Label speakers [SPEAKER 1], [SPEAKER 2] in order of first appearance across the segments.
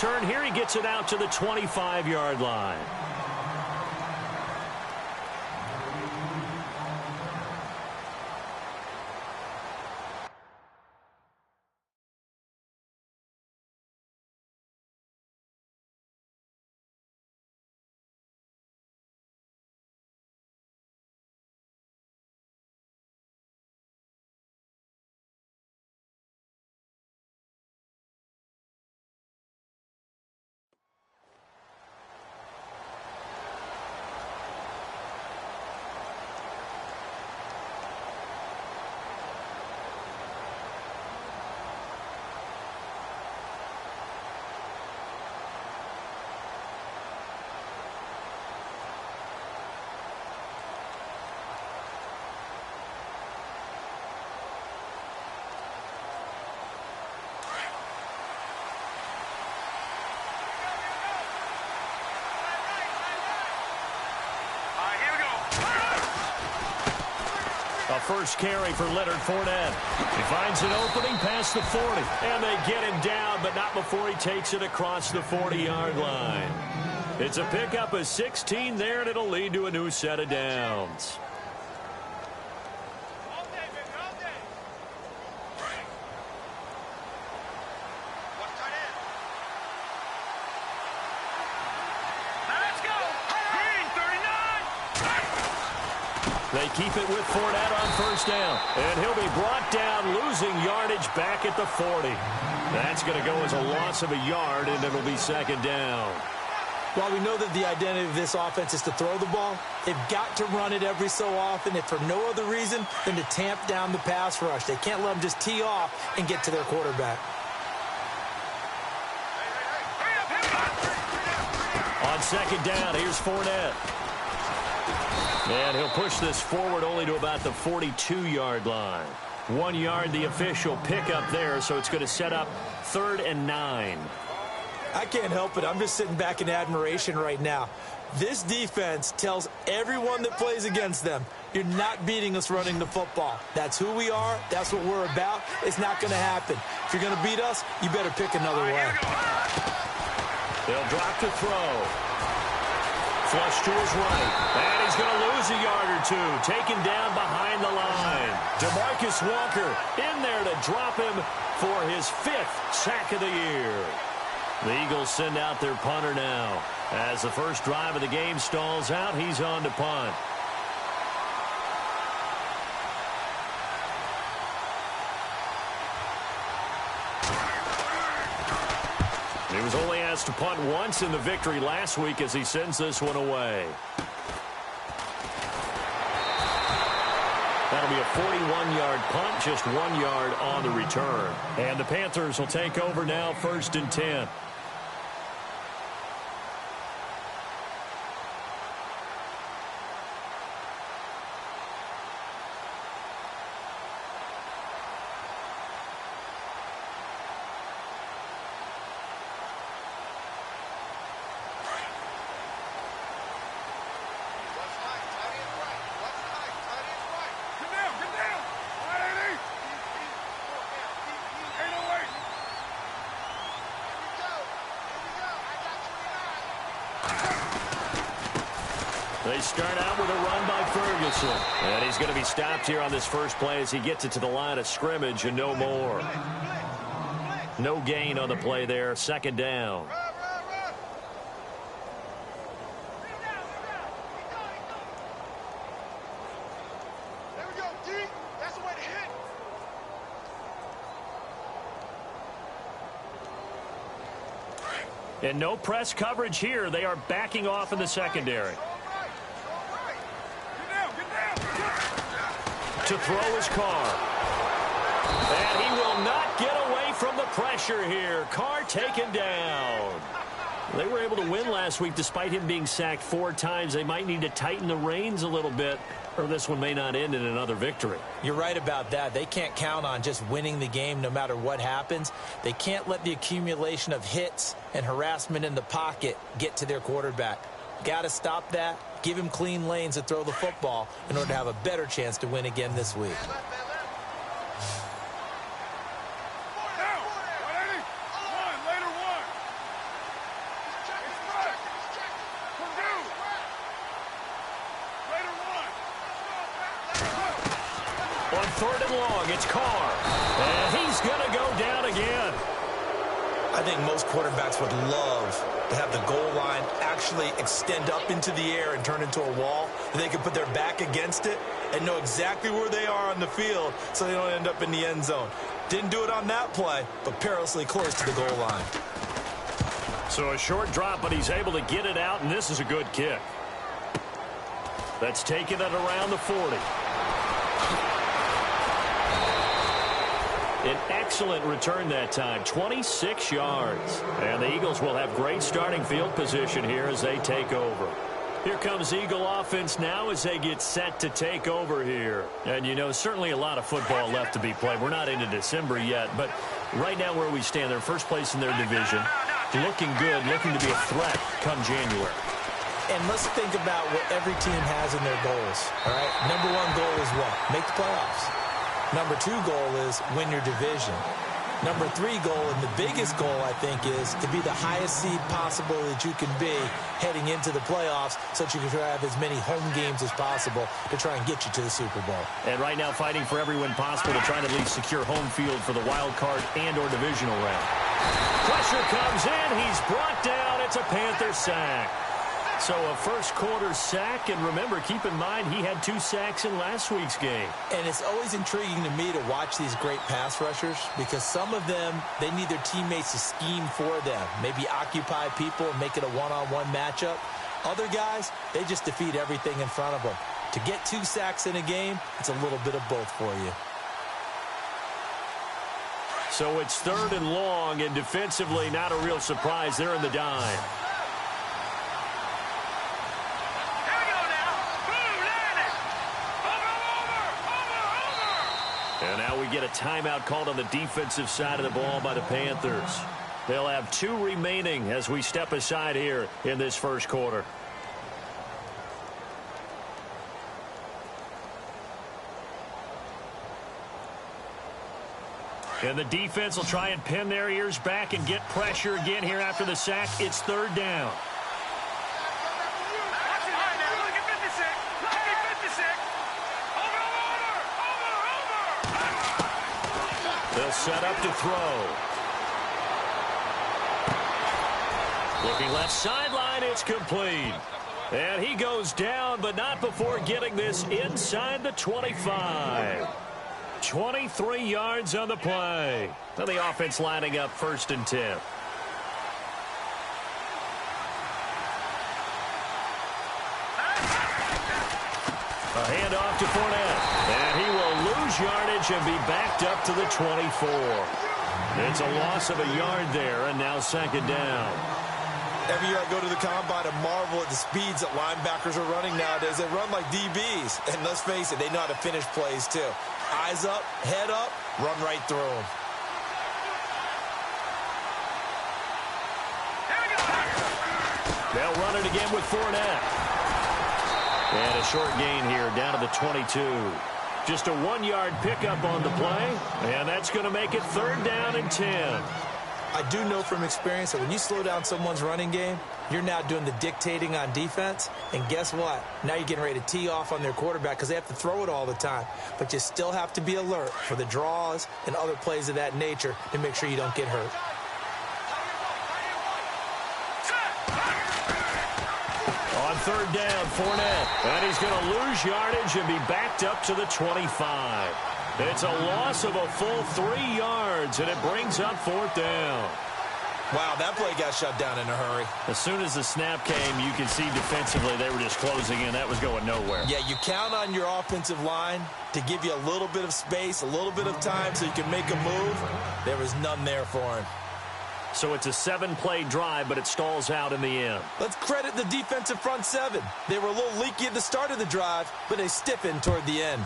[SPEAKER 1] return here. He gets it out to the 25-yard line. A first carry for Leonard Fournette. He finds an opening past the 40. And they get him down, but not before he takes it across the 40-yard line. It's a pickup of 16 there, and it'll lead to a new set of downs. They keep it with Fournette on first down. And he'll be brought down, losing yardage back at the 40. That's going to go as a loss of a yard, and it'll be second down.
[SPEAKER 2] While we know that the identity of this offense is to throw the ball, they've got to run it every so often, if for no other reason than to tamp down the pass rush. They can't let them just tee off and get to their quarterback.
[SPEAKER 1] On second down, here's Fournette. And he'll push this forward only to about the 42-yard line. 1 yard, the official pickup there, so it's going to set up 3rd and 9.
[SPEAKER 2] I can't help it. I'm just sitting back in admiration right now. This defense tells everyone that plays against them, you're not beating us running the football. That's who we are. That's what we're about. It's not going to happen. If you're going to beat us, you better pick another way.
[SPEAKER 1] They'll drop to throw. Flush to his right. And he's going to lose a yard or two. Taken down behind the line. DeMarcus Walker in there to drop him for his 5th sack of the year. The Eagles send out their punter now. As the first drive of the game stalls out, he's on to punt. He was only asked to punt once in the victory last week as he sends this one away. That'll be a 41-yard punt, just 1 yard on the return. And the Panthers will take over now, 1st and 10. They start out with a run by Ferguson. And he's going to be stopped here on this first play as he gets it to the line of scrimmage and no more. No gain on the play there. 2nd down. And no press coverage here. They are backing off in the secondary. To throw his Carr. And he will not get away from the pressure here. Carr taken down. They were able to win last week despite him being sacked 4 times. They might need to tighten the reins a little bit, or this one may not end in another victory.
[SPEAKER 2] You're right about that. They can't count on just winning the game no matter what happens. They can't let the accumulation of hits and harassment in the pocket get to their quarterback. Got to stop that. Give him clean lanes to throw the football in order to have a better chance to win again this week.
[SPEAKER 1] third and long. It's Carr. And he's going to go down again.
[SPEAKER 2] I think most quarterbacks would love to have the goal line actually extend up into the air and turn into a wall. And they can put their back against it and know exactly where they are on the field so they don't end up in the end zone. Didn't do it on that play, but perilously close to the goal line.
[SPEAKER 1] So a short drop, but he's able to get it out, and this is a good kick. That's taken at around the 40. An excellent return that time, 26 yards. And the Eagles will have great starting field position here as they take over. Here comes Eagle offense now as they get set to take over here. And, you know, certainly a lot of football left to be played. We're not into December yet, but right now where we stand, they're first place in their division. Looking good, looking to be a threat come January.
[SPEAKER 2] And let's think about what every team has in their goals, all right? Number one goal is what? Make the playoffs. Number two goal is win your division. Number three goal, and the biggest goal, I think, is to be the highest seed possible that you can be heading into the playoffs so that you can have as many home games as possible to try and get you to the Super Bowl.
[SPEAKER 1] And right now fighting for every win possible to try and at least secure home field for the wild card and or divisional round. Pressure comes in. He's brought down. It's a Panther sack. So a first quarter sack, and remember, keep in mind, he had 2 sacks in last week's game.
[SPEAKER 2] And it's always intriguing to me to watch these great pass rushers because some of them, they need their teammates to scheme for them, maybe occupy people and make it a one-on-one matchup. Other guys, they just defeat everything in front of them. To get 2 sacks in a game, it's a little bit of both for you.
[SPEAKER 1] So it's third and long, and defensively, not a real surprise. They're in the dime. And now we get a timeout called on the defensive side of the ball by the Panthers. They'll have 2 remaining as we step aside here in this first quarter. And the defense will try and pin their ears back and get pressure again here after the sack. It's third down. They'll set up to throw. Looking left sideline, it's complete. And he goes down, but not before getting this inside the 25. 23 yards on the play. Now the offense lining up 1st and 10. A handoff to Fournette. And he will lose yardage and be backed up to the 24. It's a loss of a yard there, and now 2nd down.
[SPEAKER 2] Every year I go to the combine and marvel at the speeds that linebackers are running nowadays. They run like DBs. And let's face it, they know how to finish plays too. Eyes up, head up, run right through them.
[SPEAKER 1] They'll run it again with Fournette. And a short gain here down to the 22. Just a 1-yard pickup on the play, and that's going to make it 3rd down and 10.
[SPEAKER 2] I do know from experience that when you slow down someone's running game, you're now doing the dictating on defense. And guess what? Now you're getting ready to tee off on their quarterback because they have to throw it all the time. But you still have to be alert for the draws and other plays of that nature to make sure you don't get hurt.
[SPEAKER 1] On 3rd down, Fournette. And he's going to lose yardage and be backed up to the 25. It's a loss of a full 3 yards, and it brings up 4th down.
[SPEAKER 2] Wow, that play got shut down in a hurry.
[SPEAKER 1] As soon as the snap came, you can see defensively they were just closing in. That was going nowhere.
[SPEAKER 2] Yeah, you count on your offensive line to give you a little bit of space, a little bit of time so you can make a move. There was none there for him.
[SPEAKER 1] So it's a 7-play drive, but it stalls out in the end.
[SPEAKER 2] Let's credit the defensive front 7. They were a little leaky at the start of the drive, but they stiffened toward the end.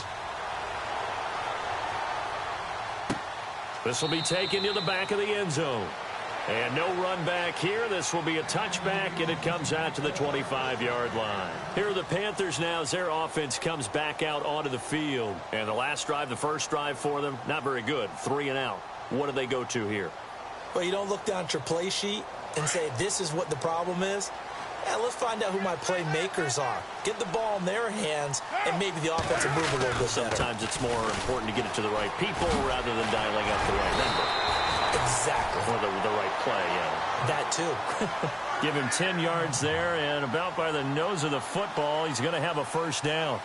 [SPEAKER 1] This will be taken to the back of the end zone. And no run back here. This will be a touchback, and it comes out to the 25-yard line. Here are the Panthers now as their offense comes back out onto the field. And the last drive, the first drive for them, not very good. 3 and out. What do they go to here?
[SPEAKER 2] Well, you don't look down at your play sheet and say this is what the problem is. Yeah, let's find out who my playmakers are. Get the ball in their hands, and maybe the offense will move a little bit better.
[SPEAKER 1] Sometimes it's more important to get it to the right people rather than dialing up the right number.
[SPEAKER 2] Exactly.
[SPEAKER 1] Or the right play, yeah.
[SPEAKER 2] That too.
[SPEAKER 1] Give him 10 yards there, and about by the nose of the football, he's going to have a first down.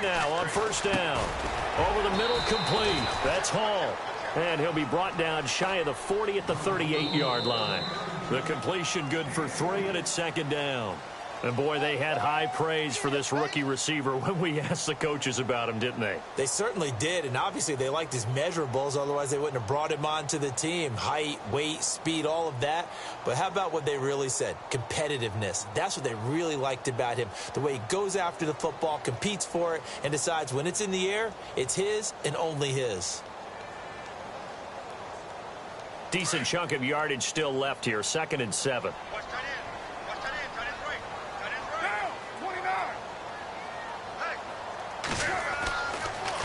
[SPEAKER 1] Now on first down. Over the middle, complete. That's Hall. And he'll be brought down shy of the 40 at the 38-yard line. The completion good for 3, and it's second down. And, boy, they had high praise for this rookie receiver when we asked the coaches about him, didn't they?
[SPEAKER 2] They certainly did, and obviously they liked his measurables. Otherwise, they wouldn't have brought him onto the team. Height, weight, speed, all of that. But how about what they really said? Competitiveness. That's what they really liked about him. The way he goes after the football, competes for it, and decides when it's in the air, it's his and only his.
[SPEAKER 1] Decent chunk of yardage still left here. 2nd and 7.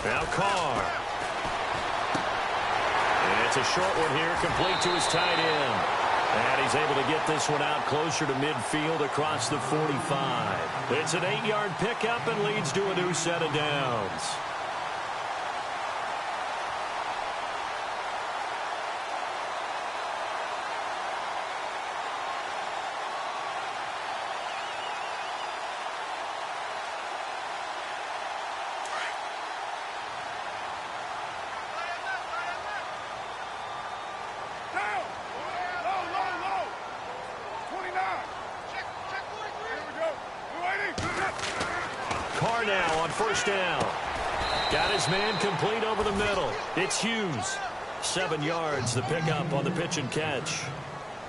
[SPEAKER 1] Now Carr. And it's a short one here, complete to his tight end. And he's able to get this one out closer to midfield across the 45. It's an 8-yard pickup and leads to a new set of downs. Carr now on first down. Got his man complete over the middle. It's Hughes. 7 yards, the pickup on the pitch and catch.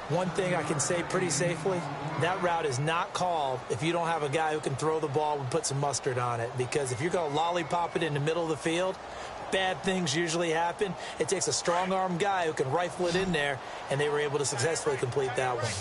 [SPEAKER 2] One thing I can say pretty safely, that route is not called if you don't have a guy who can throw the ball and put some mustard on it. Because if you're going to lollipop it in the middle of the field, bad things usually happen. It takes a strong-arm guy who can rifle it in there, and they were able to successfully complete that one.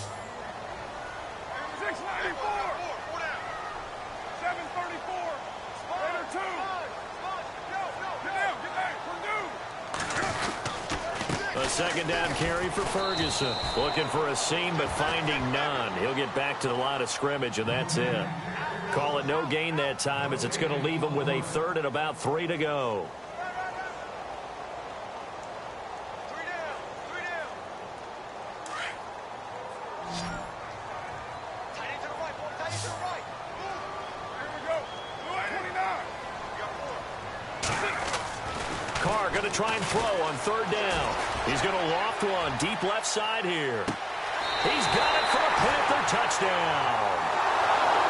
[SPEAKER 2] A second down carry for Ferguson. Looking for a seam, but finding none. He'll get back to the line of scrimmage, and that's it. Call it no gain that time, as it's going to leave him with a 3rd and about 3 to go. Carr going to try and throw on 3rd down. He's going to loft one deep left side here. He's got it for a Panther touchdown.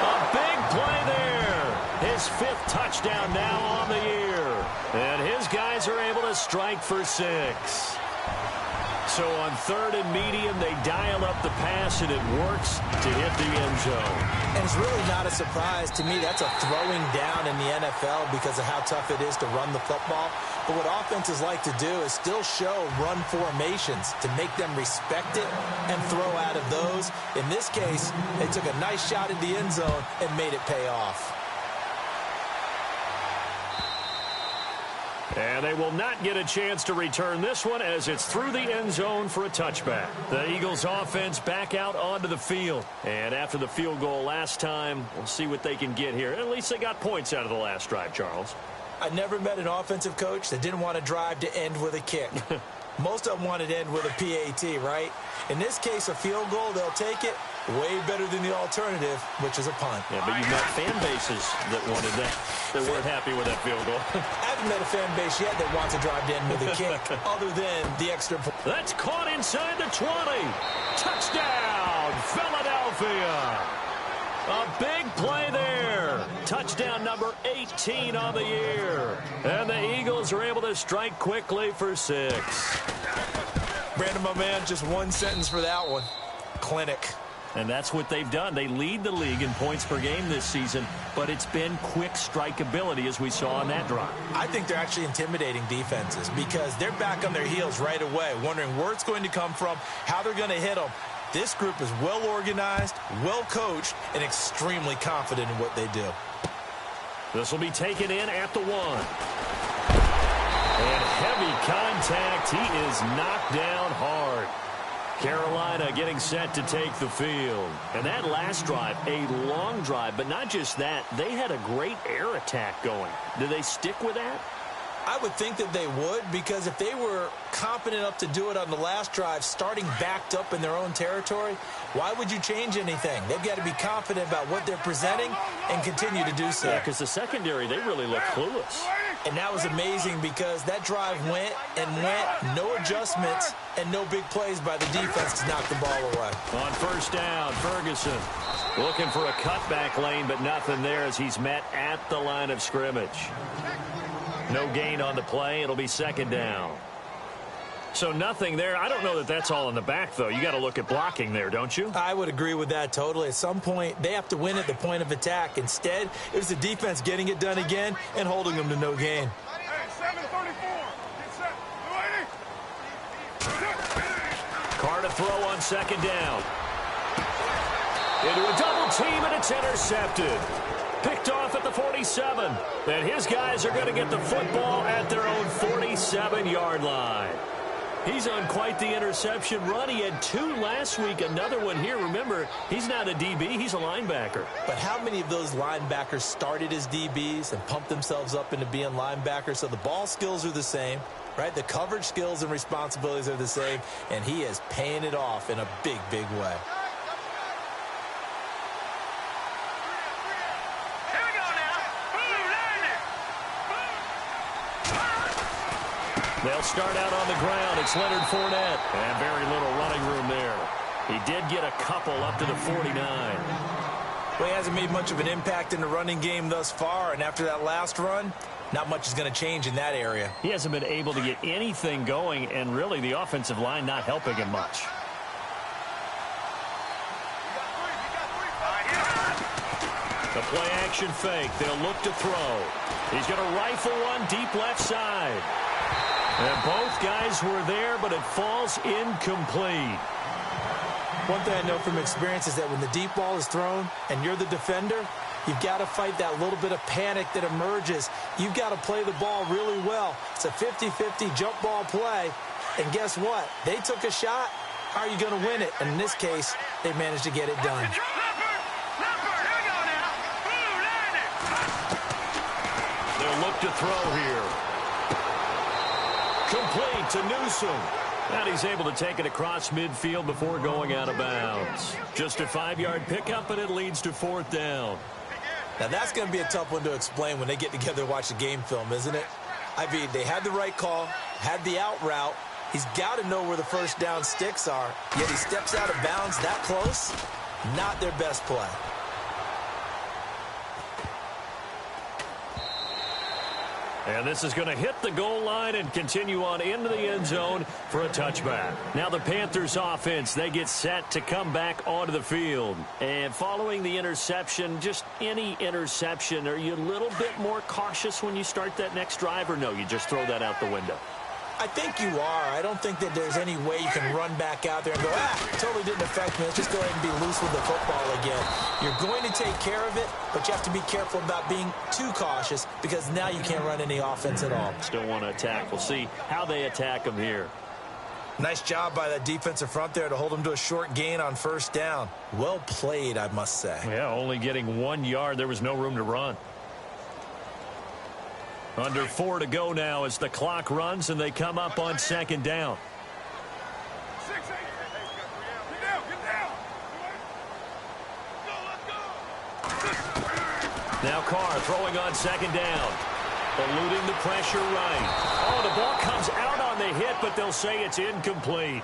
[SPEAKER 2] A big play there. His 5th touchdown now on the year. And his guys are able to strike for 6. So on 3rd and medium, they dial up the pass, and it works to hit the end zone. And it's really not a surprise to me. That's a throwing down in the NFL because of how tough it is to run the football. But what offenses like to do is still show run formations to make them respect it and throw out of those. In this case, they took a nice shot at the end zone and made it pay off.
[SPEAKER 1] And they will not get a chance to return this one as it's through the end zone for a touchback. The Eagles offense back out onto the field. And after the field goal last time, we'll see what they can get here. At least they got points out of the last drive, Charles.
[SPEAKER 2] I never met an offensive coach that didn't want to drive to end with a kick. Most of them wanted to end with a PAT, right? In this case, a field goal, they'll take it. Way better than the alternative, which is a punt.
[SPEAKER 1] Yeah, but you met fan bases that wanted that, that weren't happy with that field goal.
[SPEAKER 2] I haven't met a fan base yet that wants to drive to end with a kick, other than the extra point.
[SPEAKER 1] That's caught inside the 20. Touchdown, Philadelphia. A big play there. Touchdown number 18 on the year. And the Eagles are able to strike quickly for 6.
[SPEAKER 2] Brandon, my man, just one sentence for that one. Clinic.
[SPEAKER 1] And that's what they've done. They lead the league in points per game this season, but it's been quick strikeability as we saw on that drive.
[SPEAKER 2] I think they're actually intimidating defenses because they're back on their heels right away, wondering where it's going to come from, how they're going to hit them. This group is well organized, well coached, and extremely confident in what they do.
[SPEAKER 1] This will be taken in at the 1. And heavy contact. He is knocked down hard. Carolina getting set to take the field. And that last drive, a long drive, but not just that. They had a great air attack going. Do they stick with that?
[SPEAKER 2] I would think that they would, because if they were confident enough to do it on the last drive, starting backed up in their own territory, why would you change anything? They've got to be confident about what they're presenting and continue to do so.
[SPEAKER 1] Yeah, because the secondary, they really look clueless.
[SPEAKER 2] And that was amazing because that drive went and went, no adjustments and no big plays by the defense to knock the ball away.
[SPEAKER 1] On first down, Ferguson looking for a cutback lane, but nothing there as he's met at the line of scrimmage. No gain on the play. It'll be second down. So nothing there. I don't know that that's all in the back, though. You got to look at blocking there, don't you?
[SPEAKER 2] I would agree with that totally. At some point, they have to win at the point of attack. Instead, it was the defense getting it done again and holding them to no gain.
[SPEAKER 3] Hey, 734. Get set.
[SPEAKER 1] Carr to throw on second down. Into a double team, and it's intercepted. Picked off at the 47. And his guys are going to get the football at their own 47-yard line. He's on quite the interception run. He had 2 last week, another one here. Remember, he's not a DB, he's a linebacker.
[SPEAKER 2] But how many of those linebackers started as DBs and pumped themselves up into being linebackers? So the ball skills are the same, right? The coverage skills and responsibilities are the same, and he is paying it off in a big, big way.
[SPEAKER 1] They'll start out on the ground. It's Leonard Fournette. And very little running room there. He did get a couple up to the 49.
[SPEAKER 2] Well, he hasn't made much of an impact in the running game thus far, and after that last run, not much is going to change in that area.
[SPEAKER 1] He hasn't been able to get anything going, and really the offensive line not helping him much. The play action fake. They'll look to throw. He's going to rifle one deep left side. And both guys were there, but it falls incomplete.
[SPEAKER 2] One thing I know from experience is that when the deep ball is thrown and you're the defender, you've got to fight that little bit of panic that emerges. You've got to play the ball really well. It's a 50-50 jump ball play. And guess what? They took a shot. How are you going to win it? And in this case, they managed to get it done.
[SPEAKER 1] They'll look to throw here. Complete to Newsom. And he's able to take it across midfield before going out of bounds. Just a 5-yard pickup, and it leads to 4th down.
[SPEAKER 2] Now, that's going to be a tough one to explain when they get together and watch the game film, isn't it? I mean, they had the right call, had the out route. He's got to know where the first down sticks are, yet he steps out of bounds that close. Not their best play.
[SPEAKER 1] And this is going to hit the goal line and continue on into the end zone for a touchback. Now the Panthers offense, they get set to come back onto the field. And following the interception, just any interception, are you a little bit more cautious when you start that next drive, or no, you just throw that out the window?
[SPEAKER 2] I think you are. I don't think that there's any way you can run back out there and go, totally didn't affect me. Let's just go ahead and be loose with the football again. You're going to take care of it, but you have to be careful about being too cautious because now you can't run any offense at all.
[SPEAKER 1] Still want to attack. We'll see how they attack them here.
[SPEAKER 2] Nice job by that defensive front there to hold them to a short gain on first down. Well played, I must say.
[SPEAKER 1] Yeah, only getting 1 yard. There was no room to run. Under 4 to go now as the clock runs and they come up on second down. Now Carr throwing on second down. Eluding the pressure right. Oh, the ball comes out on the hit, but they'll say it's incomplete.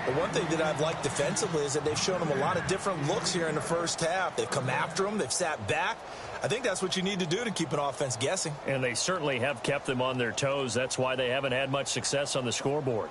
[SPEAKER 2] The one thing that I've liked defensively is that they've shown them a lot of different looks here in the first half. They've come after them. They've sat back. I think that's what you need to do to keep an offense guessing.
[SPEAKER 1] And they certainly have kept them on their toes. That's why they haven't had much success on the scoreboard.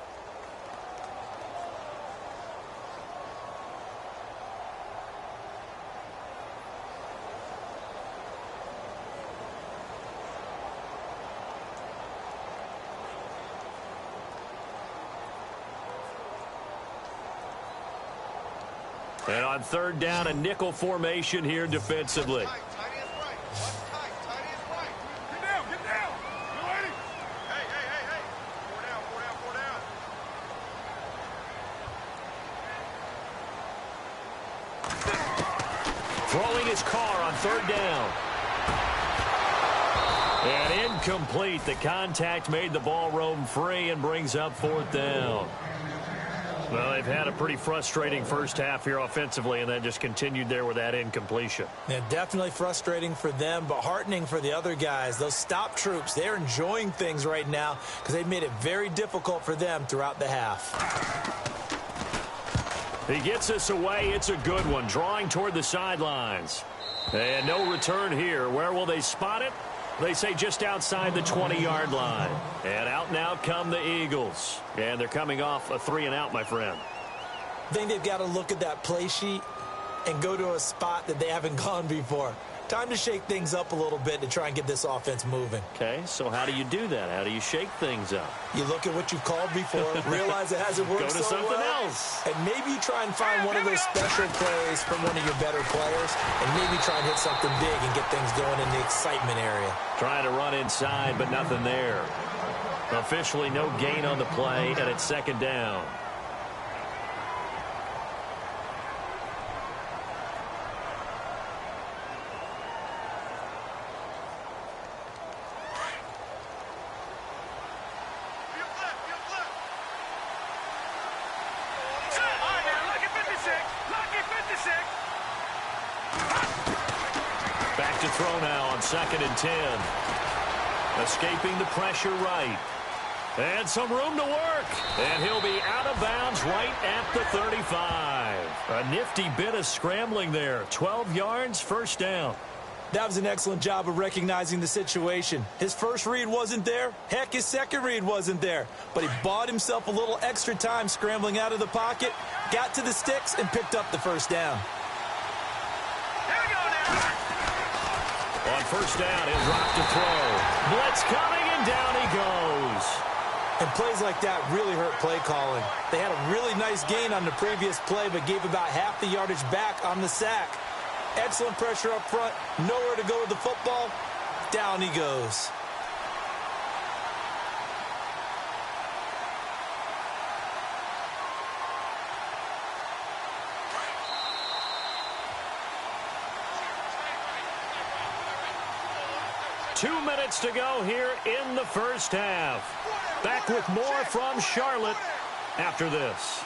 [SPEAKER 1] And on third down, a nickel formation here defensively.
[SPEAKER 3] Tight end right. What's tight? Tight end right. Get down. Get down. You ready? Hey. 4 down. 4 down. 4 down.
[SPEAKER 1] Throwing his car on third down. And incomplete. The contact made the ball roam free and brings up fourth down. Well, they've had a pretty frustrating first half here offensively, and then just continued there with that incompletion.
[SPEAKER 2] Yeah, definitely frustrating for them, but heartening for the other guys. Those stop troops, they're enjoying things right now because they've made it very difficult for them throughout the half.
[SPEAKER 1] He gets us away. It's a good one. Drawing toward the sidelines. And no return here. Where will they spot it? They say just outside the 20-yard line. And out now come the Eagles. And they're coming off a 3-and-out, my friend.
[SPEAKER 2] I think they've got to look at that play sheet and go to a spot that they haven't gone before. Time to shake things up a little bit to try and get this offense moving.
[SPEAKER 1] Okay, so how do you do that? How do you shake things up?
[SPEAKER 2] You look at what you've called before, realize it hasn't worked
[SPEAKER 1] Go to
[SPEAKER 2] so
[SPEAKER 1] something
[SPEAKER 2] well,
[SPEAKER 1] else.
[SPEAKER 2] and maybe you try and find one of those special plays from one of your better players, and maybe try and hit something big and get things going in the excitement area.
[SPEAKER 1] Trying to run inside, but nothing there. Officially no gain on the play, and it's second down. Back to throw now on 2nd and 10. Escaping the pressure right. And some room to work. And he'll be out of bounds right at the 35. A nifty bit of scrambling there. 12 yards, first down.
[SPEAKER 2] That was an excellent job of recognizing the situation. His first read wasn't there. Heck, his second read wasn't there. But he bought himself a little extra time scrambling out of the pocket, got to the sticks, and picked up the first down.
[SPEAKER 1] On first down, he'll drop to throw. Blitz coming, and down he goes.
[SPEAKER 2] And plays like that really hurt play calling. They had a really nice gain on the previous play, but gave about half the yardage back on the sack. Excellent pressure up front. Nowhere to go with the football. Down he goes.
[SPEAKER 1] Two minutes to go here in the first half. Back with more from Charlotte after this.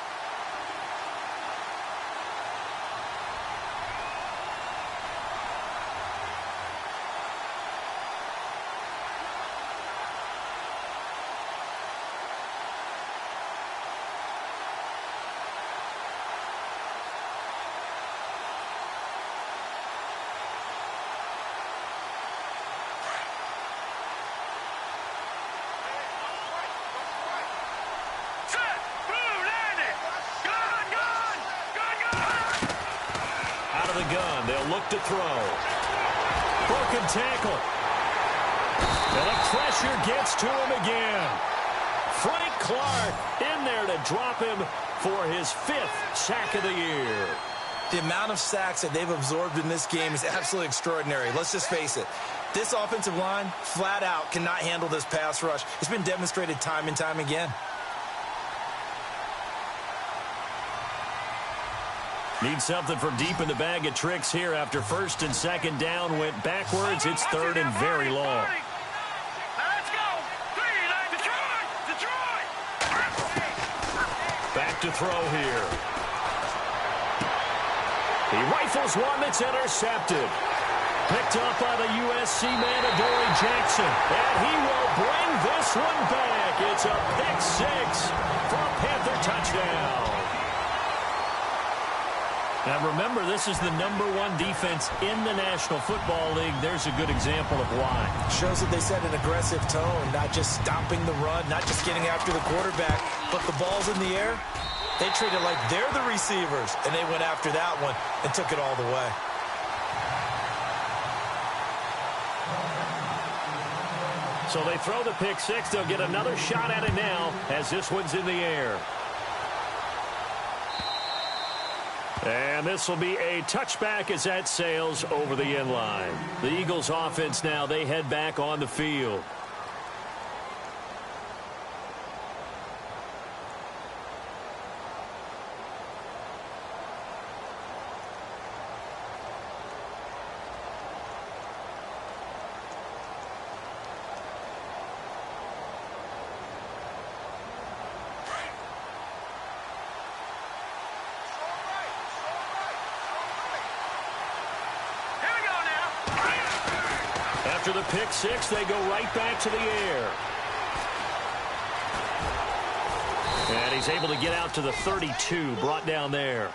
[SPEAKER 1] Gun. They'll look to throw. Broken tackle. And the pressure gets to him again. Frank Clark in there to drop him for his 5th sack of the year.
[SPEAKER 2] The amount of sacks that they've absorbed in this game is absolutely extraordinary. Let's just face it. This offensive line, flat out, cannot handle this pass rush. It's been demonstrated time and time again.
[SPEAKER 1] Need something from deep in the bag of tricks here after 1st and 2nd down went backwards. It's 3rd and very long.
[SPEAKER 3] Let's go. Detroit.
[SPEAKER 1] Back to throw here. He rifles one that's intercepted. Picked up by the USC man, Adoree Jackson. And he will bring this one back. It's a pick 6 for a Panther touchdown. Now, remember, this is the #1 defense in the National Football League. There's a good example of why.
[SPEAKER 2] Shows that they set an aggressive tone, not just stopping the run, not just getting after the quarterback, but the ball's in the air. They treat it like they're the receivers, and they went after that one and took it all the way.
[SPEAKER 1] So they throw the pick 6. They'll get another shot at it now as this one's in the air. And this will be a touchback as that sails over the end line. The Eagles offense now, they head back on the field. After the pick six, they go right back to the air. And he's able to get out to the 32, brought down there.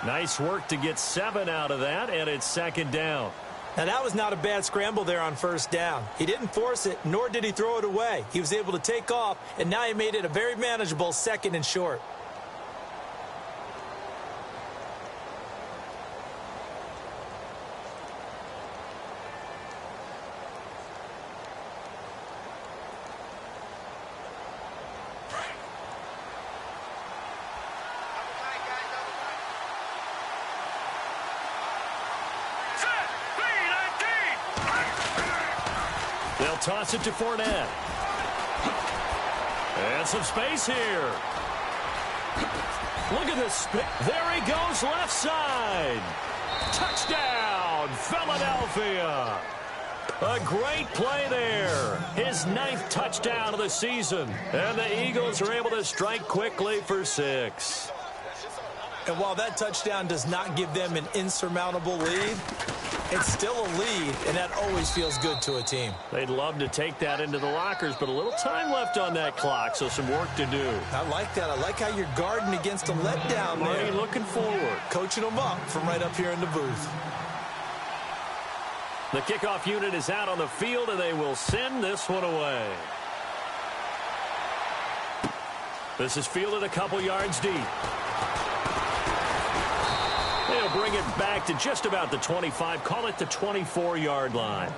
[SPEAKER 1] Nice work to get 7 out of that, and it's second down.
[SPEAKER 2] Now, that was not a bad scramble there on first down. He didn't force it, nor did he throw it away. He was able to take off, and now he made it a very manageable 2nd and short.
[SPEAKER 1] They'll toss it to Fournette. And some space here. Look at this. There he goes, left side. Touchdown, Philadelphia. A great play there. His 9th touchdown of the season. And the Eagles are able to strike quickly for 6.
[SPEAKER 2] And while that touchdown does not give them an insurmountable lead, it's still a lead, and that always feels good to a team.
[SPEAKER 1] They'd love to take that into the lockers, but a little time left on that clock, so some work to do.
[SPEAKER 2] I like that. I like how you're guarding against a letdown there.
[SPEAKER 1] Marty looking forward.
[SPEAKER 2] Coaching them up from right up here in the booth.
[SPEAKER 1] The kickoff unit is out on the field, and they will send this one away. This is fielded a couple yards deep. They'll bring it back to just about the 25, call it the 24-yard line.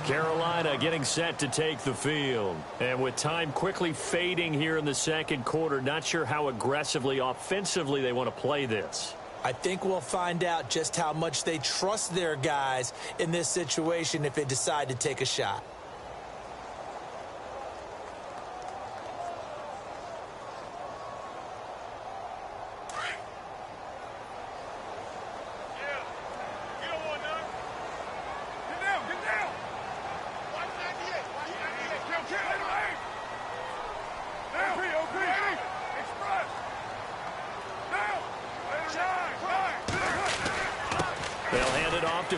[SPEAKER 1] Carolina getting set to take the field. And with time quickly fading here in the second quarter, not sure how aggressively, offensively they want to play this.
[SPEAKER 2] I think we'll find out just how much they trust their guys in this situation if they decide to take a shot.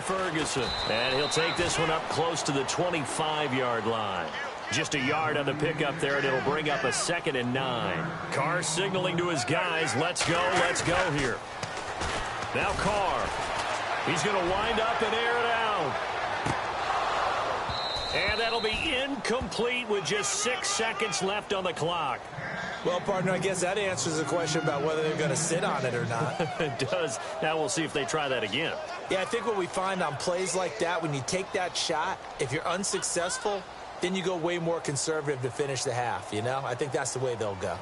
[SPEAKER 1] Ferguson, and he'll take this one up close to the 25-yard line. Just a yard on the pickup there, and it'll bring up a 2nd and 9. Carr signaling to his guys, let's go here. Now Carr. He's going to wind up and air it out. And that'll be incomplete with just 6 seconds left on the clock.
[SPEAKER 2] Well, partner, I guess that answers the question about whether they're going to sit on it or not.
[SPEAKER 1] It does. Now we'll see if they try that again.
[SPEAKER 2] Yeah, I think what we find on plays like that, when you take that shot, if you're unsuccessful, then you go way more conservative to finish the half, you know? I think that's the way they'll go.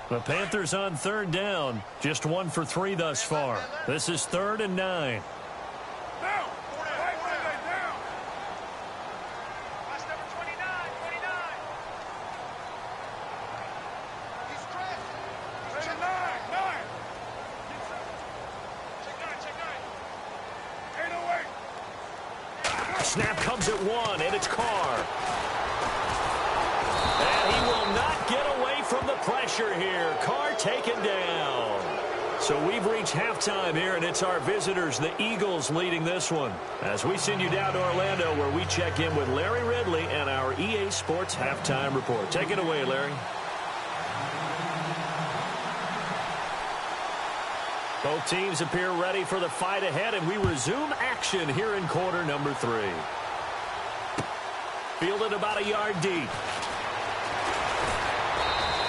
[SPEAKER 1] The Panthers on 3rd down. Just 1 for 3 thus far. This is 3rd and 9. Snap comes at 1, and it's Carr. And he will not get away from the pressure here. Carr taken down. So we've reached halftime here, and it's our visitors, the Eagles, leading this one. As we send you down to Orlando, where we check in with Larry Ridley and our EA Sports Halftime Report. Take it away, Larry. Both teams appear ready for the fight ahead, and we resume action here in quarter number 3. Fielded about a yard deep.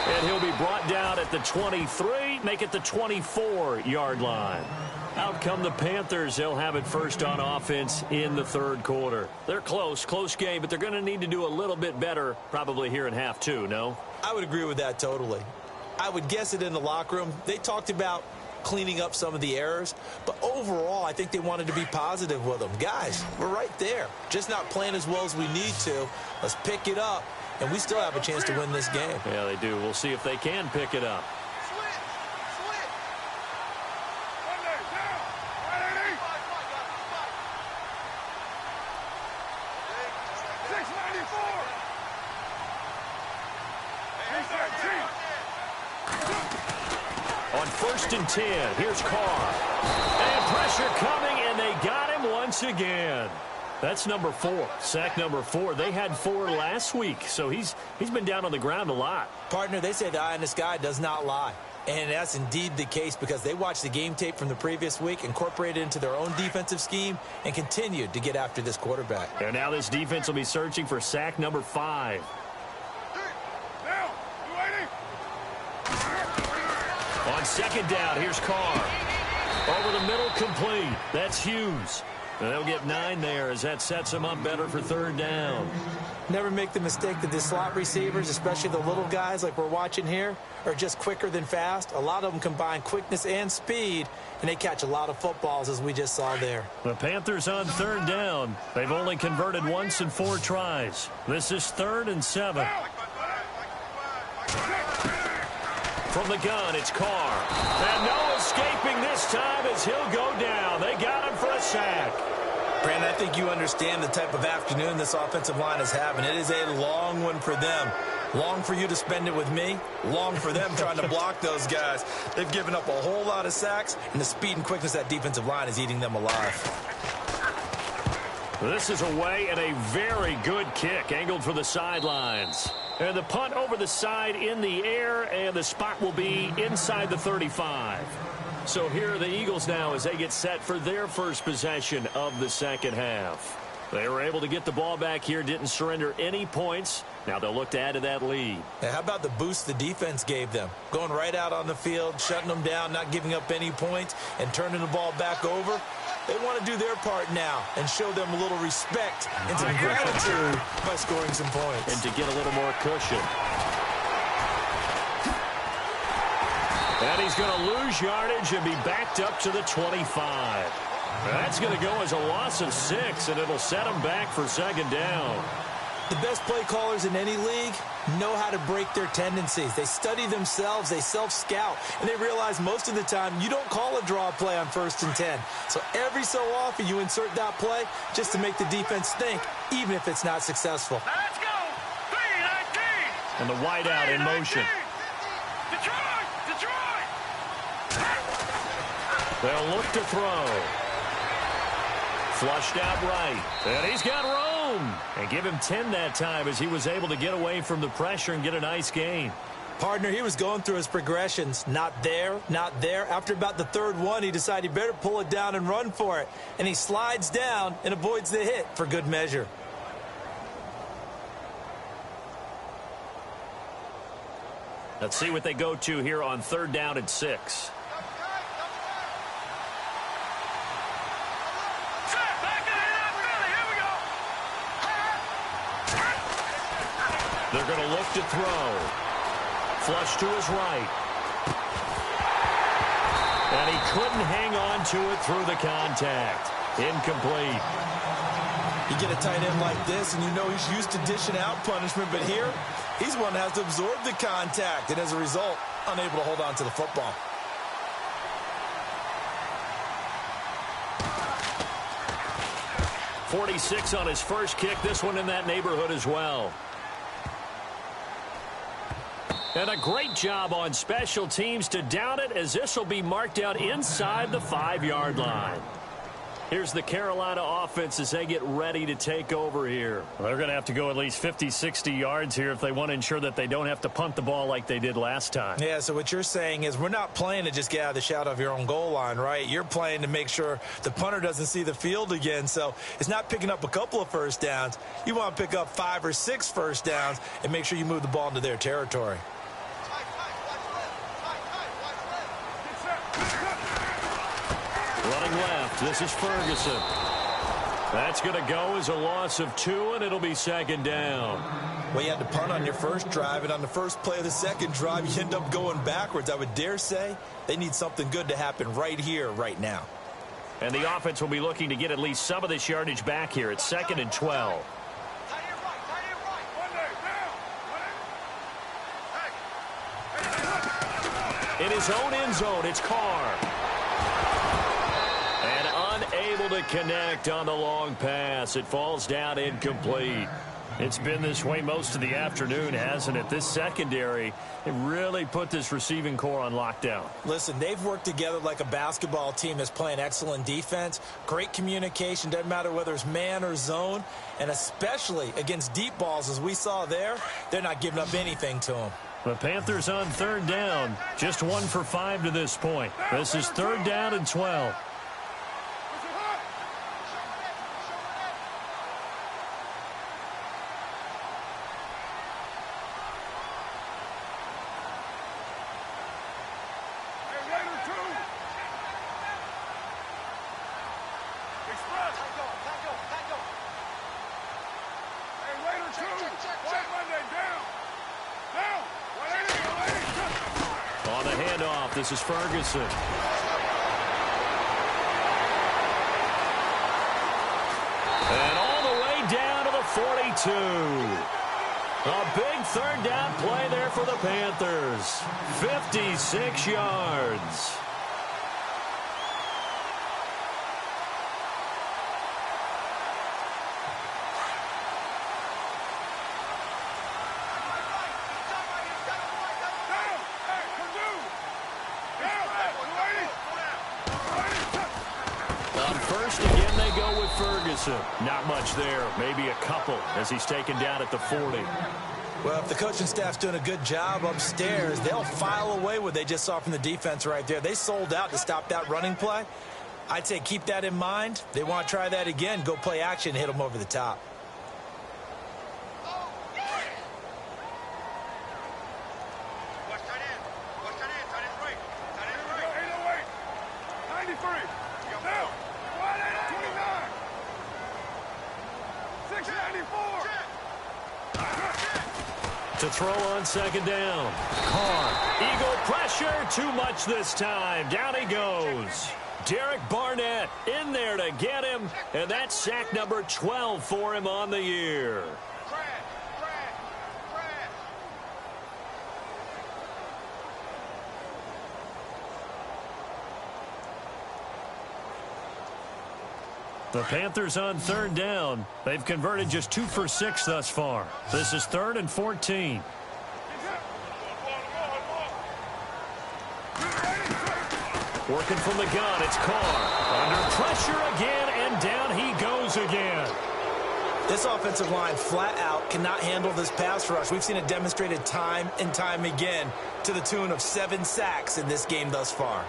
[SPEAKER 1] And he'll be brought down at the 23, make it the 24-yard line. Out come the Panthers. They'll have it first on offense in the 3rd quarter. They're close game, but they're going to need to do a little bit better probably here in half 2, no?
[SPEAKER 2] I would agree with that totally. I would guess it in the locker room. They talked about cleaning up some of the errors. But overall, I think they wanted to be positive with them. Guys, we're right there. Just not playing as well as we need to. Let's pick it up, and we still have a chance to win this game.
[SPEAKER 1] Yeah, they do. We'll see if they can pick it up. On 1st and 10, here's Carr. And pressure coming, and they got him once again. That's number 4, sack number 4. They had 4 last week, so he's been down on the ground a lot.
[SPEAKER 2] Partner, they say the eye in the sky does not lie. And that's indeed the case because they watched the game tape from the previous week, incorporated it into their own defensive scheme, and continued to get after this quarterback.
[SPEAKER 1] And now this defense will be searching for sack number 5. On 2nd down, here's Carr. Over the middle, complete. That's Hughes. And they'll get 9 there as that sets them up better for 3rd down.
[SPEAKER 2] Never make the mistake that the slot receivers, especially the little guys like we're watching here, are just quicker than fast. A lot of them combine quickness and speed, and they catch a lot of footballs, as we just saw there.
[SPEAKER 1] The Panthers on 3rd down. They've only converted once in 4 tries. This is 3rd and 7. From the gun, it's Carr. And no escaping this time as he'll go down. They got him for a sack.
[SPEAKER 2] Brandon, I think you understand the type of afternoon this offensive line is having. It is a long one for them. Long for you to spend it with me. Long for them trying to block those guys. They've given up a whole lot of sacks, and the speed and quickness of that defensive line is eating them alive.
[SPEAKER 1] This is away and a very good kick angled for the sidelines. And the punt over the side in the air, and the spot will be inside the 35. So here are the Eagles now as they get set for their first possession of the second half. They were able to get the ball back here, didn't surrender any points. Now they'll look to add to that lead.
[SPEAKER 2] And how about the boost the defense gave them? Going right out on the field, shutting them down, not giving up any points, and turning the ball back over. They want to do their part now and show them a little respect and some gratitude by scoring some points.
[SPEAKER 1] And to get a little more cushion. And he's going to lose yardage and be backed up to the 25. That's going to go as a loss of 6, and it'll set him back for 2nd down.
[SPEAKER 2] The best play callers in any league know how to break their tendencies. They study themselves, they self-scout, and they realize most of the time you don't call a draw play on 1st and 10. So every so often you insert that play just to make the defense think, even if it's not successful.
[SPEAKER 3] Let's go! 3-19!
[SPEAKER 1] And the wideout in motion.
[SPEAKER 3] Detroit! Detroit!
[SPEAKER 1] They'll look to throw. Flushed out right. And he's got room. And give him 10 that time as he was able to get away from the pressure and get a nice gain.
[SPEAKER 2] Partner, he was going through his progressions. Not there, not there. After about the 3rd one, he decided he better pull it down and run for it. And he slides down and avoids the hit for good measure.
[SPEAKER 1] Let's see what they go to here on 3rd down and 6. They're going to look to throw. Flush to his right. And he couldn't hang on to it through the contact. Incomplete.
[SPEAKER 2] You get a tight end like this, and you know he's used to dishing out punishment, but here, he's one that has to absorb the contact, and as a result, unable to hold on to the football.
[SPEAKER 1] .46 on his first kick. This one in that neighborhood as well. And a great job on special teams to down it, as this will be marked out inside the 5-yard line. Here's the Carolina offense as they get ready to take over here. They're going to have to go at least 50, 60 yards here if they want to ensure that they don't have to punt the ball like they did last time.
[SPEAKER 2] Yeah, so what you're saying is we're not playing to just get out of the shadow of your own goal line, right? You're playing to make sure the punter doesn't see the field again. So it's not picking up a couple of first downs. You want to pick up 5 or 6 first downs and make sure you move the ball into their territory. Running
[SPEAKER 1] left, this is Ferguson. That's going to go as a loss of 2, and it'll be second down.
[SPEAKER 2] Well, you had to punt on your first drive, and on the first play of the second drive, you end up going backwards. I would dare say they need something good to happen right here, right now.
[SPEAKER 1] And the offense will be looking to get at least some of this yardage back here. It's 2nd and 12. In his own end zone, it's Carr. And unable to connect on the long pass. It falls down incomplete. It's been this way most of the afternoon, hasn't it? This secondary, it really put this receiving core on lockdown.
[SPEAKER 2] Listen, they've worked together like a basketball team that's playing excellent defense. Great communication, doesn't matter whether it's man or zone. And especially against deep balls, as we saw there, they're not giving up anything to them.
[SPEAKER 1] The Panthers on 3rd down, just 1 for 5 to this point. This is 3rd down and 12. On the handoff, this is Ferguson. And all the way down to the 42. A big 3rd down play there for the Panthers. 56 yards. Ferguson, not much there, maybe a couple as he's taken down at the 40.
[SPEAKER 2] Well, if the coaching staff's doing a good job upstairs, they'll file away what they just saw from the defense right there. They sold out to stop that running play. I'd say keep that in mind. They want to try that again, go play action, hit them over the top.
[SPEAKER 1] To throw on 2nd down. Carr. Eagle pressure. Too much this time. Down he goes. Derek Barnett in there to get him. And that's sack number 12 for him on the year. The Panthers on 3rd down. They've converted just 2 for 6 thus far. This is 3rd and 14. Working from the gun, it's Carr. Under pressure again, and down he goes again.
[SPEAKER 2] This offensive line flat out cannot handle this pass rush. We've seen it demonstrated time and time again to the tune of 7 sacks in this game thus far.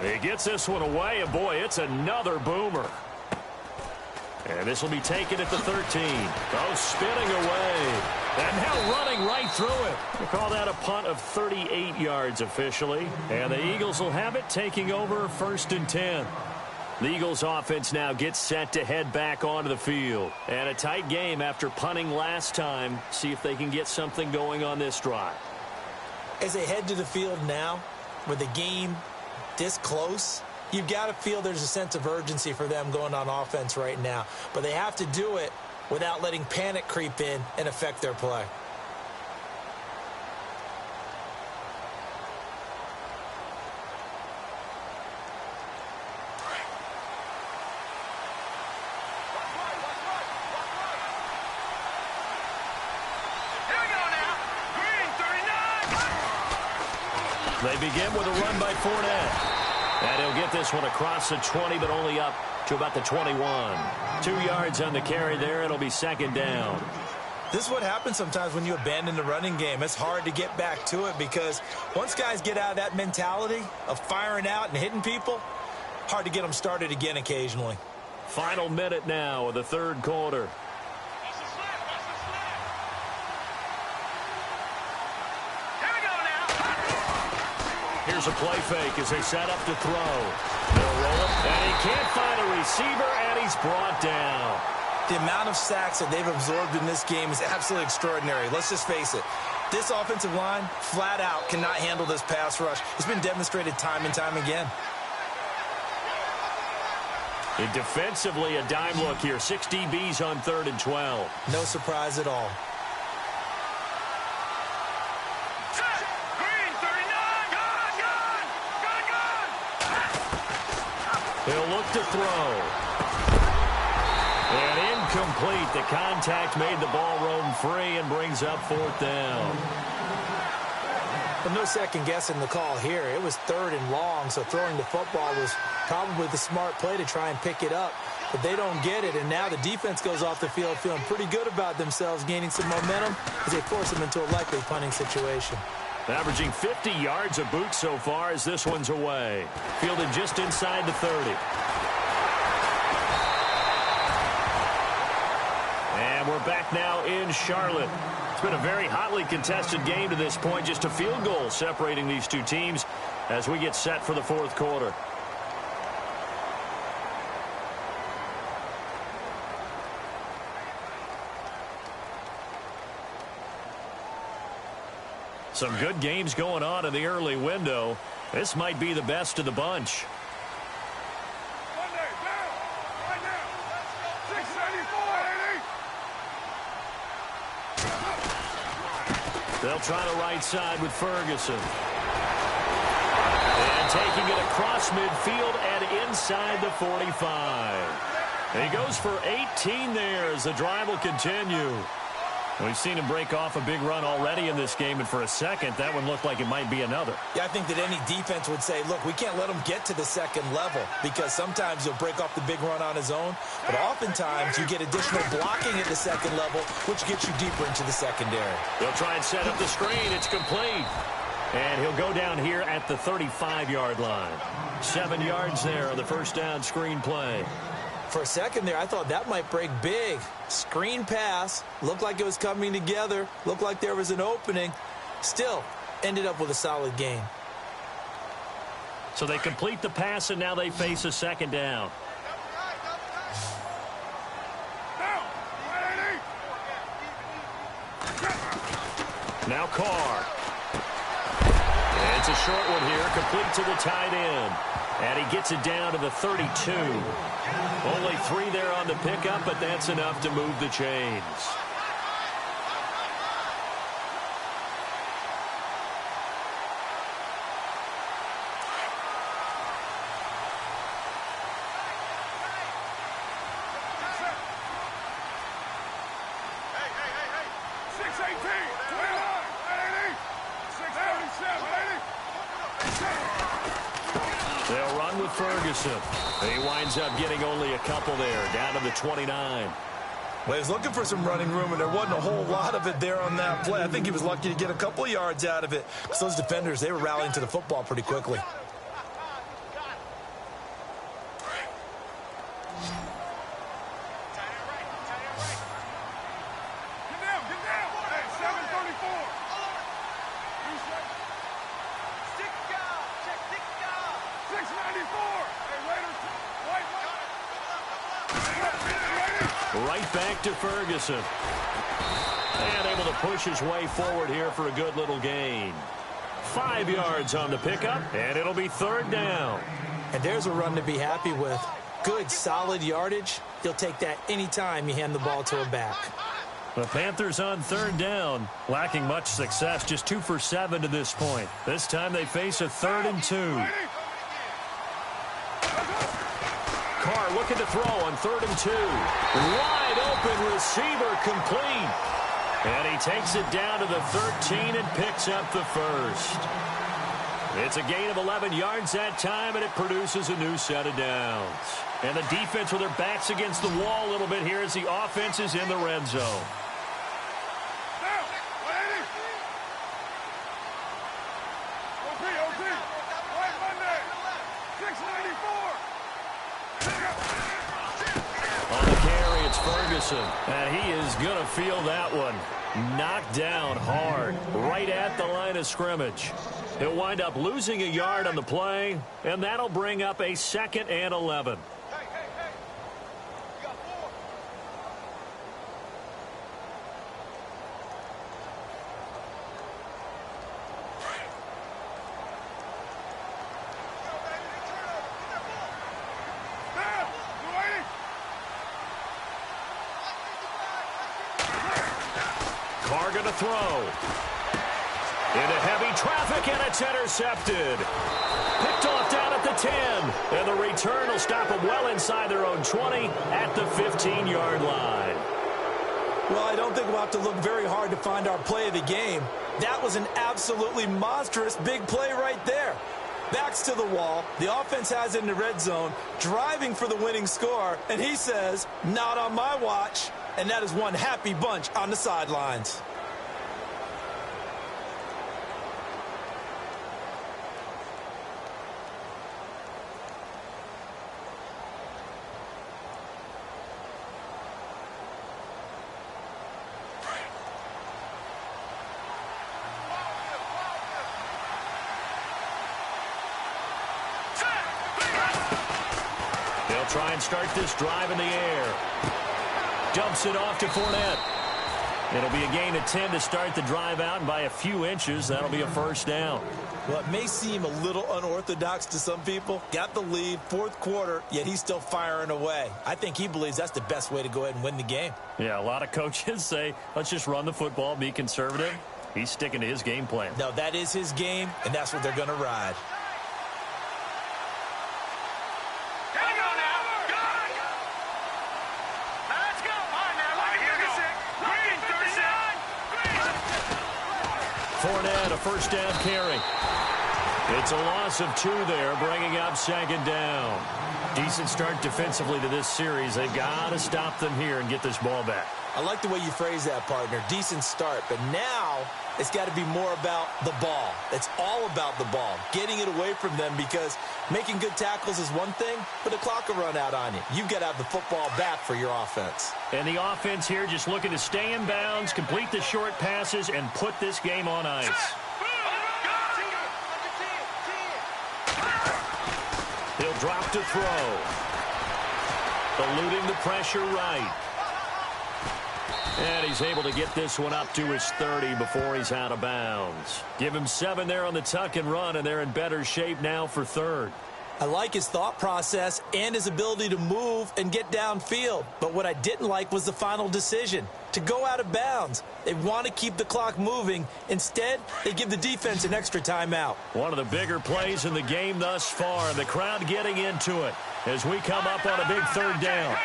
[SPEAKER 1] He gets this one away, and boy, it's another boomer. And this will be taken at the 13. Oh, spinning away. And now running right through it. We'll call that a punt of 38 yards officially. And the Eagles will have it, taking over 1st and 10. The Eagles offense now gets set to head back onto the field. And a tight game after punting last time. See if they can get something going on this drive.
[SPEAKER 2] As they head to the field now, with the game this close, you've got to feel there's a sense of urgency for them going on offense right now. But they have to do it without letting panic creep in and affect their play.
[SPEAKER 1] They begin with a run by Fournette. And he'll get this one across the 20, but only up to about the 21. 2 yards on the carry there. It'll be 2nd down.
[SPEAKER 2] This is what happens sometimes when you abandon the running game. It's hard to get back to it because once guys get out of that mentality of firing out and hitting people, hard to get them started again occasionally.
[SPEAKER 1] Final minute now of the third quarter. Here's a play fake as they set up to throw. They'll roll it, and he can't find a receiver, and he's brought down.
[SPEAKER 2] The amount of sacks that they've absorbed in this game is absolutely extraordinary. Let's just face it. This offensive line, flat out, cannot handle this pass rush. It's been demonstrated time and time again.
[SPEAKER 1] And defensively, a dime look here. 6 DBs on 3rd and 12.
[SPEAKER 2] No surprise at all.
[SPEAKER 1] He'll look to throw. And incomplete. The contact made the ball roam free and brings up 4th down.
[SPEAKER 2] But no second guessing the call here. It was 3rd and long, so throwing the football was probably the smart play to try and pick it up. But they don't get it, and now the defense goes off the field feeling pretty good about themselves, gaining some momentum as they force them into a likely punting situation.
[SPEAKER 1] Averaging 50 yards a boot so far as this one's away. Fielded just inside the 30. And we're back now in Charlotte. It's been a very hotly contested game to this point. Just a field goal separating these two teams as we get set for the 4th quarter. Some good games going on in the early window. This might be the best of the bunch. They'll try the right side with Ferguson. And taking it across midfield and inside the 45. And he goes for 18 there as the drive will continue. We've seen him break off a big run already in this game, and for a second, that one looked like it might be another.
[SPEAKER 2] Yeah, I think that any defense would say, look, we can't let him get to the second level because sometimes he'll break off the big run on his own, but oftentimes you get additional blocking at the second level, which gets you deeper into the secondary.
[SPEAKER 1] They'll try and set up the screen. It's complete. And he'll go down here at the 35-yard line. 7 yards there on the first down screen play.
[SPEAKER 2] For a second there, I thought that might break big. Screen pass, looked like it was coming together, looked like there was an opening. Still, ended up with a solid gain.
[SPEAKER 1] So they complete the pass, and now they face a second down. Now Carr. And it's a short one here, complete to the tight end. And he gets it down to the 32. Only 3 there on the pickup, but that's enough to move the chains. They'll run with Ferguson. He winds up getting only a couple there, down to the 29.
[SPEAKER 2] Well, he was looking for some running room, and there wasn't a whole lot of it there on that play. I think he was lucky to get a couple of yards out of it because those defenders, they were rallying to the football pretty quickly.
[SPEAKER 1] Right back to Ferguson. And able to push his way forward here for a good little gain. 5 yards on the pickup, and it'll be 3rd down.
[SPEAKER 2] And there's a run to be happy with. Good, solid yardage. He'll take that anytime you hand the ball to a back.
[SPEAKER 1] The Panthers on 3rd down, lacking much success, just 2 for 7 to this point. This time they face a 3rd and 2. Carr looking to throw on 3rd and 2. Wide open receiver complete. And he takes it down to the 13 and picks up the first. It's a gain of 11 yards that time, and it produces a new set of downs. And the defense with their backs against the wall a little bit here as the offense is in the red zone. Ferguson. And he is going to feel that one. Knocked down hard, right at the line of scrimmage. He'll wind up losing a yard on the play, and that'll bring up a 2nd and 11. Going to throw. Into heavy traffic, and it's intercepted. Picked off down at the 10. And the return will stop them well inside their own 20 at the 15-yard line.
[SPEAKER 2] Well, I don't think we'll have to look very hard to find our play of the game. That was an absolutely monstrous big play right there. Backs to the wall. The offense has it in the red zone, driving for the winning score. And he says, not on my watch. And that is one happy bunch on the sidelines.
[SPEAKER 1] They'll try and start this drive in the air. Dumps it off to Fournette. It'll be a gain of 10 to start the drive out, and by a few inches, that'll be a first down.
[SPEAKER 2] Well, it may seem a little unorthodox to some people. Got the lead, 4th quarter, yet he's still firing away. I think he believes that's the best way to go ahead and win the game.
[SPEAKER 1] Yeah, a lot of coaches say, let's just run the football, be conservative. He's sticking to his game plan.
[SPEAKER 2] No, that is his game, and that's what they're going to ride.
[SPEAKER 1] Fournette, a first down carry. It's a loss of 2 there, bringing up 2nd down. Decent start defensively to this series. They've got to stop them here and get this ball back.
[SPEAKER 2] I like the way you phrase that, partner. Decent start, but now it's got to be more about the ball. It's all about the ball, getting it away from them, because making good tackles is one thing, but the clock will run out on you. You've got to have the football back for your offense.
[SPEAKER 1] And the offense here just looking to stay in bounds, complete the short passes, and put this game on ice. He'll drop to throw. Eluding the pressure right. And he's able to get this one up to his 30 before he's out of bounds. Give him 7 there on the tuck and run, and they're in better shape now for 3rd.
[SPEAKER 2] I like his thought process and his ability to move and get downfield. But what I didn't like was the final decision, to go out of bounds. They want to keep the clock moving. Instead, they give the defense an extra timeout.
[SPEAKER 1] One of the bigger plays in the game thus far, and the crowd getting into it as we come up on a big 3rd down.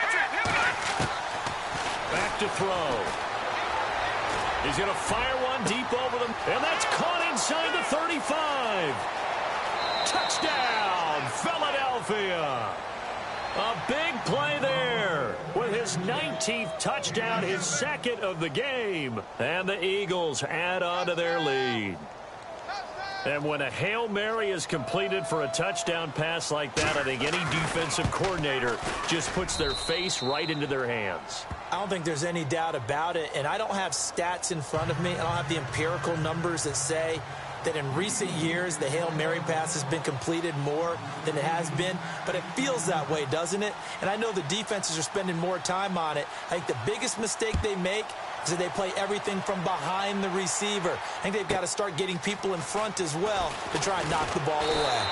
[SPEAKER 1] Back to throw. He's going to fire one deep over them, and that's caught inside the 35. Touchdown, Philadelphia. A big play there with his 19th touchdown, his 2nd of the game. And the Eagles add on to their lead. And when a Hail Mary is completed for a touchdown pass like that, I think any defensive coordinator just puts their face right into their hands.
[SPEAKER 2] I don't think there's any doubt about it, and I don't have stats in front of me. I don't have the empirical numbers that say that in recent years the Hail Mary pass has been completed more than it has been, but it feels that way, doesn't it? And I know the defenses are spending more time on it. I think the biggest mistake they make is that they play everything from behind the receiver. I think they've got to start getting people in front as well to try and knock the ball away.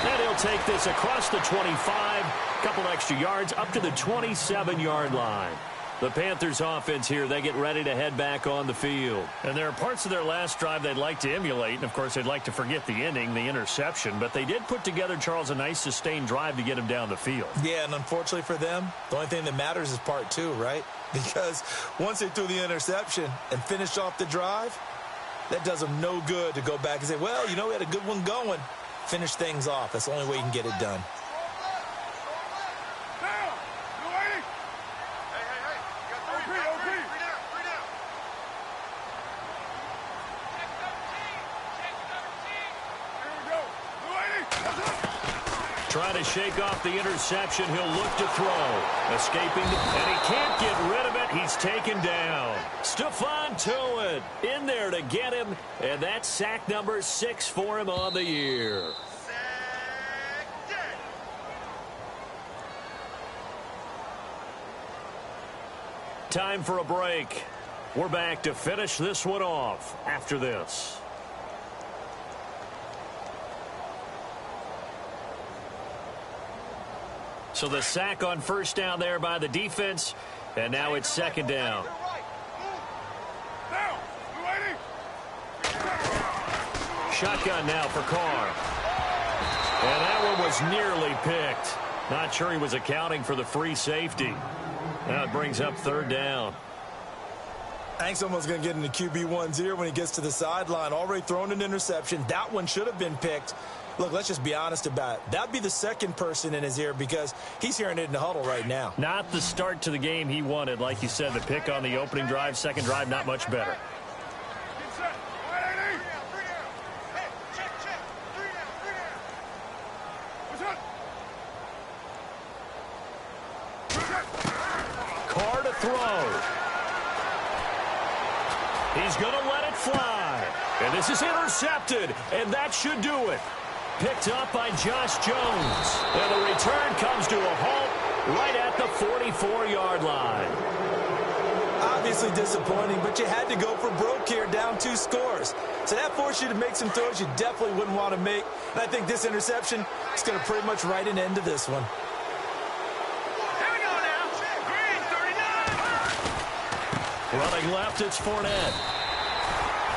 [SPEAKER 1] And he'll take this across the 25, a couple extra yards, up to the 27-yard line. The Panthers offense here, they get ready to head back on the field. And there are parts of their last drive they'd like to emulate. And, of course, they'd like to forget the ending, the interception. But they did put together, Charles, a nice sustained drive to get him down the field.
[SPEAKER 2] Yeah, and unfortunately for them, the only thing that matters is part 2, right? Because once they threw the interception and finished off the drive, that does them no good to go back and say, well, you know, we had a good one going. Finish things off. That's the only way you can get it done.
[SPEAKER 1] try to shake off the interception. He'll look to throw. Escaping, and he can't get rid of it. He's taken down. Stephon Tuitt in there to get him, and that's sack number 6 for him on the year. Time for a break. We're back to finish this one off after this. So the sack on first down there by the defense, and now it's second down. Shotgun now for Carr. And that one was nearly picked. Not sure he was accounting for the free safety. Now it brings up third down.
[SPEAKER 2] I think someone's going to get into QB1's ear when he gets to the sideline. Already thrown an interception. That one should have been picked. Look, let's just be honest about it. That'd be the second person in his ear because he's hearing it in the huddle right now.
[SPEAKER 1] Not the start to the game he wanted. Like you said, the pick on the opening drive, second drive, not much better. Carr to throw. He's going to let it fly. And this is intercepted, and that should do it. Picked up by Josh Jones. And the return comes to a halt right at the 44-yard line.
[SPEAKER 2] Obviously disappointing, but you had to go for broke here, down 2 scores. So that forced you to make some throws you definitely wouldn't want to make. And I think this interception is going to pretty much write an end to this one.
[SPEAKER 1] Running left, it's Fournette.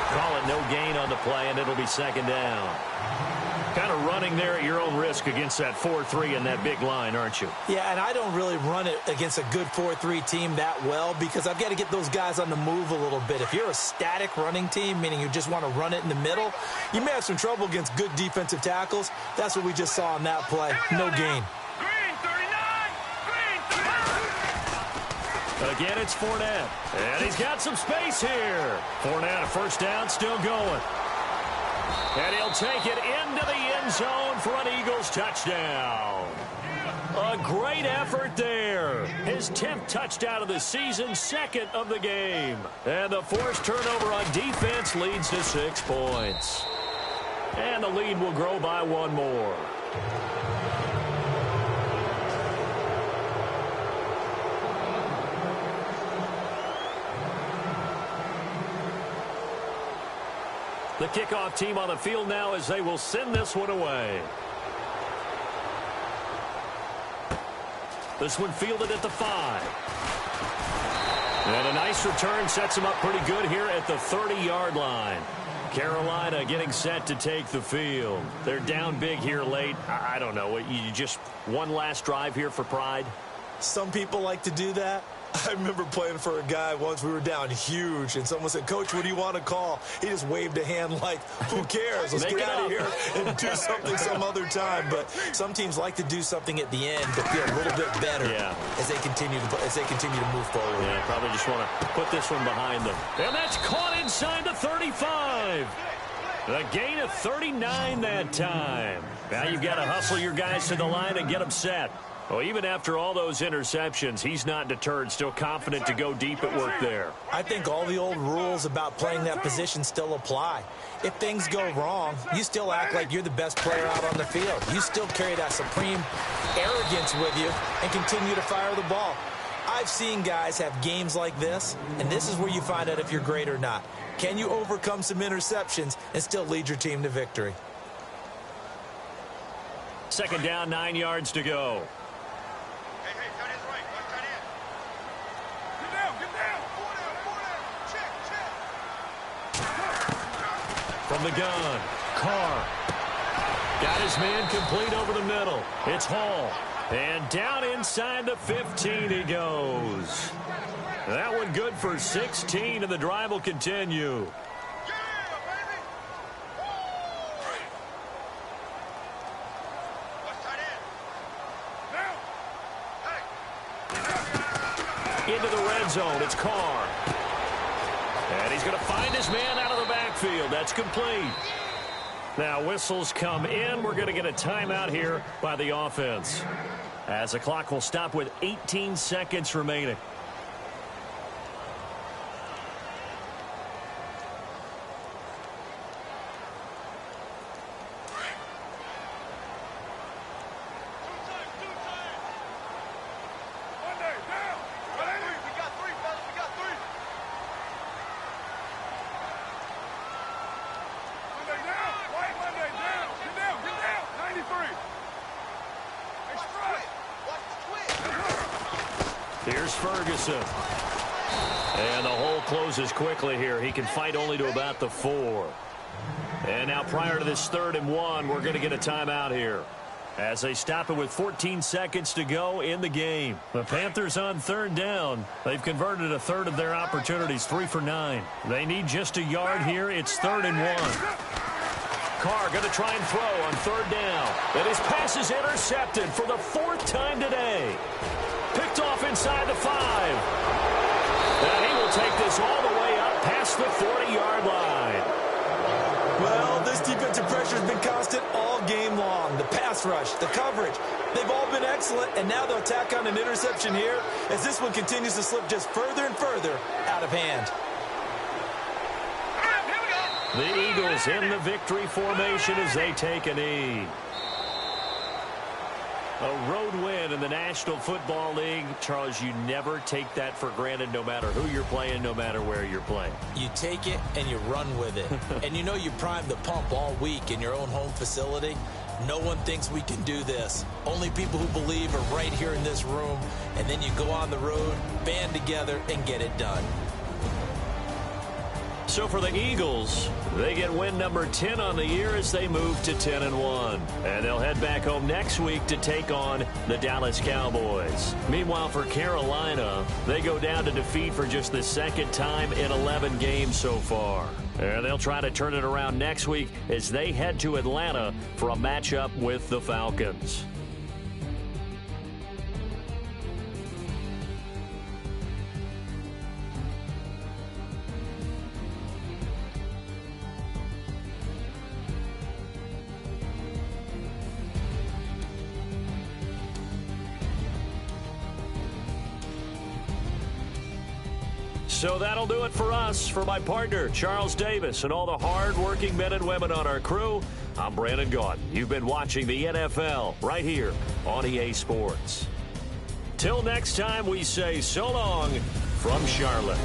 [SPEAKER 1] Call it no gain on the play, and it'll be second down. Kind of running there at your own risk against that 4-3 and that big line, aren't you?
[SPEAKER 2] Yeah, and I don't really run it against a good 4-3 team that well because I've got to get those guys on the move a little bit. If you're a static running team, meaning you just want to run it in the middle, you may have some trouble against good defensive tackles. That's what we just saw on that play. No gain.
[SPEAKER 1] Again, it's Fournette. And he's got some space here. Fournette, a first down, still going. And he'll take it into the end zone for an Eagles touchdown. A great effort there. His 10th touchdown of the season, second of the game. And the forced turnover on defense leads to 6 points. And the lead will grow by 1 more. The kickoff team on the field now as they will send this one away. This one fielded at the 5. And a nice return sets them up pretty good here at the 30-yard line. Carolina getting set to take the field. They're down big here late. I don't know. You just one last drive here for pride?
[SPEAKER 2] Some people like to do that. I remember playing for a guy once. We were down huge, and someone said, "Coach, what do you want to call?" He just waved a hand like, who cares? Let's get out of here and do something some other time. But some teams like to do something at the end to feel a little bit better as they continue to move forward.
[SPEAKER 1] Yeah, probably just want to put this one behind them. And that's caught inside the 35. A gain of 39 that time. Now you've got to hustle your guys to the line and get them set. Well, even after all those interceptions, he's not deterred, still confident to go deep at work there.
[SPEAKER 2] I think all the old rules about playing that position still apply. If things go wrong, you still act like you're the best player out on the field. You still carry that supreme arrogance with you and continue to fire the ball. I've seen guys have games like this, and this is where you find out if you're great or not. Can you overcome some interceptions and still lead your team to victory?
[SPEAKER 1] Second down, 9 yards to go. From the gun, Carr. Got his man complete over the middle. It's Hall. And down inside the 15 he goes. That one good for 16, and the drive will continue. Into the red zone, it's Carr. And he's going to find his man out of the backfield. That's complete. Now whistles come in. We're going to get a timeout here by the offense, as the clock will stop with 18 seconds remaining. Here's Ferguson. And the hole closes quickly here. He can fight only to about the 4. And now prior to this 3rd and 1, we're going to get a timeout here, as they stop it with 14 seconds to go in the game. The Panthers on 3rd down. They've converted a third of their opportunities, 3 for 9. They need just a yard here. It's 3rd and 1. Carr going to try and throw on 3rd down. And his pass is intercepted for the 4th time today. Picked off inside the 5. And he will take this all the way up past the 40-yard line.
[SPEAKER 2] Well, this defensive pressure has been constant all game long. The pass rush, the coverage, they've all been excellent, and now they'll tack on an interception here as this one continues to slip just further and further out of hand.
[SPEAKER 1] The Eagles in the victory formation as they take a knee. A road win in the National Football League. Charles, you never take that for granted, no matter who you're playing, no matter where you're playing.
[SPEAKER 2] You take it and you run with it. And you know you primed the pump all week in your own home facility. No one thinks we can do this. Only people who believe are right here in this room. And then you go on the road, band together, and get it done.
[SPEAKER 1] So for the Eagles, they get win number 10 on the year as they move to 10-1. And they'll head back home next week to take on the Dallas Cowboys. Meanwhile, for Carolina, they go down to defeat for just the 2nd time in 11 games so far. And they'll try to turn it around next week as they head to Atlanta for a matchup with the Falcons. So that'll do it for us. For my partner, Charles Davis, and all the hard-working men and women on our crew, I'm Brandon Gaudin. You've been watching the NFL right here on EA Sports. Till next time, we say so long from Charlotte.